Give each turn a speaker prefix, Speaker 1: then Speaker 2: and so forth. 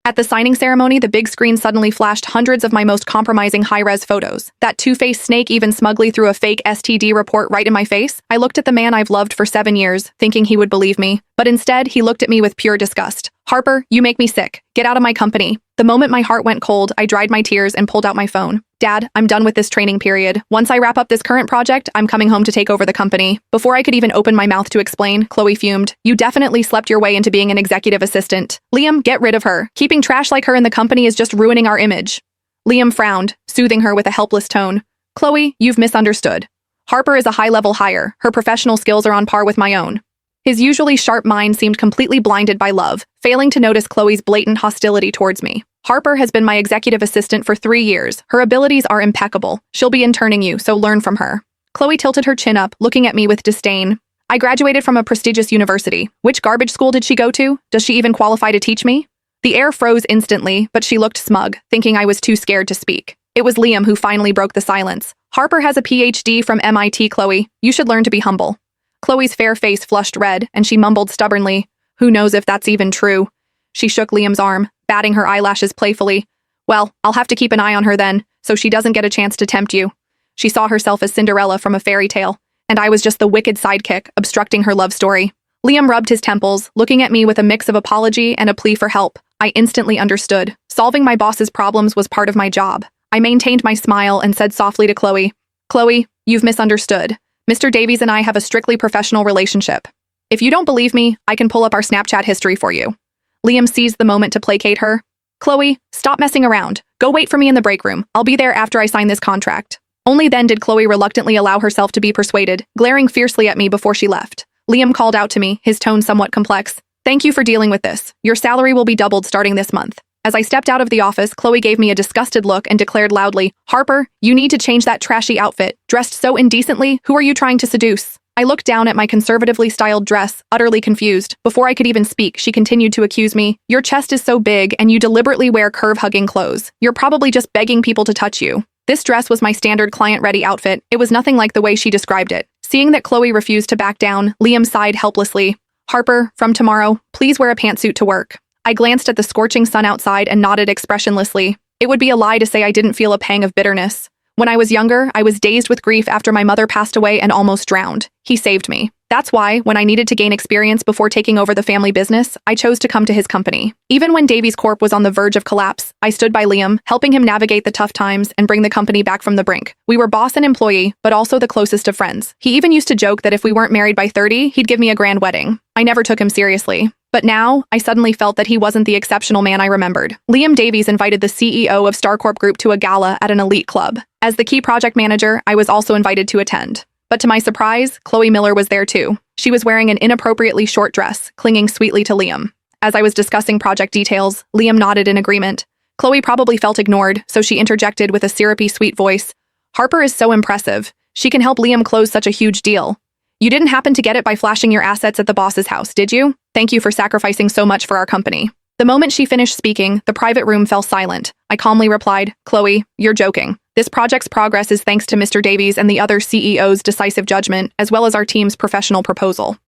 Speaker 1: At the signing ceremony, the big screen suddenly flashed hundreds of my most compromising high-res photos. That two-faced snake even smugly threw a fake STD report right in my face. I looked at the man I've loved for 7 years, thinking he would believe me. But instead, he looked at me with pure disgust. "Harper, you make me sick. Get out of my company." The moment my heart went cold, I dried my tears and pulled out my phone. "Dad, I'm done with this training period. Once I wrap up this current project, I'm coming home to take over the company." Before I could even open my mouth to explain, Chloe fumed. "You definitely slept your way into being an executive assistant. Liam, get rid of her. Keeping trash like her in the company is just ruining our image." Liam frowned, soothing her with a helpless tone. "Chloe, you've misunderstood. Harper is a high-level hire. Her professional skills are on par with my own." His usually sharp mind seemed completely blinded by love, failing to notice Chloe's blatant hostility towards me. "Harper has been my executive assistant for 3 years. Her abilities are impeccable. She'll be interning you, so learn from her." Chloe tilted her chin up, looking at me with disdain. "I graduated from a prestigious university. Which garbage school did she go to? Does she even qualify to teach me?" The air froze instantly, but she looked smug, thinking I was too scared to speak. It was Liam who finally broke the silence. "Harper has a PhD from MIT, Chloe. You should learn to be humble." Chloe's fair face flushed red, and she mumbled stubbornly, "Who knows if that's even true?" She shook Liam's arm, batting her eyelashes playfully. "Well, I'll have to keep an eye on her then, so she doesn't get a chance to tempt you." She saw herself as Cinderella from a fairy tale, and I was just the wicked sidekick, obstructing her love story. Liam rubbed his temples, looking at me with a mix of apology and a plea for help. I instantly understood. Solving my boss's problems was part of my job. I maintained my smile and said softly to Chloe, "Chloe, you've misunderstood. Mr. Davies and I have a strictly professional relationship. If you don't believe me, I can pull up our Snapchat history for you." Liam seized the moment to placate her. "Chloe, stop messing around. Go wait for me in the break room. I'll be there after I sign this contract." Only then did Chloe reluctantly allow herself to be persuaded, glaring fiercely at me before she left. Liam called out to me, his tone somewhat complex. "Thank you for dealing with this. Your salary will be doubled starting this month." As I stepped out of the office, Chloe gave me a disgusted look and declared loudly, "Harper, you need to change that trashy outfit. Dressed so indecently, who are you trying to seduce?" I looked down at my conservatively styled dress, utterly confused. Before I could even speak, she continued to accuse me. "Your chest is so big, and you deliberately wear curve-hugging clothes. You're probably just begging people to touch you." This dress was my standard client-ready outfit. It was nothing like the way she described it. Seeing that Chloe refused to back down, Liam sighed helplessly. "Harper, from tomorrow, please wear a pantsuit to work." I glanced at the scorching sun outside and nodded expressionlessly. It would be a lie to say I didn't feel a pang of bitterness. When I was younger, I was dazed with grief after my mother passed away and almost drowned. He saved me. That's why, when I needed to gain experience before taking over the family business, I chose to come to his company. Even when Davies Corp was on the verge of collapse, I stood by Liam, helping him navigate the tough times and bring the company back from the brink. We were boss and employee, but also the closest of friends. He even used to joke that if we weren't married by 30, he'd give me a grand wedding. I never took him seriously. But now, I suddenly felt that he wasn't the exceptional man I remembered. Liam Davies invited the CEO of StarCorp Group to a gala at an elite club. As the key project manager, I was also invited to attend. But to my surprise, Chloe Miller was there too. She was wearing an inappropriately short dress, clinging sweetly to Liam. As I was discussing project details, Liam nodded in agreement. Chloe probably felt ignored, so she interjected with a syrupy sweet voice. "Harper is so impressive. She can help Liam close such a huge deal. You didn't happen to get it by flashing your assets at the boss's house, did you? Thank you for sacrificing so much for our company." The moment she finished speaking, the private room fell silent. I calmly replied, "Chloe, you're joking. This project's progress is thanks to Mr. Davies and the other CEO's decisive judgment, as well as our team's professional proposal."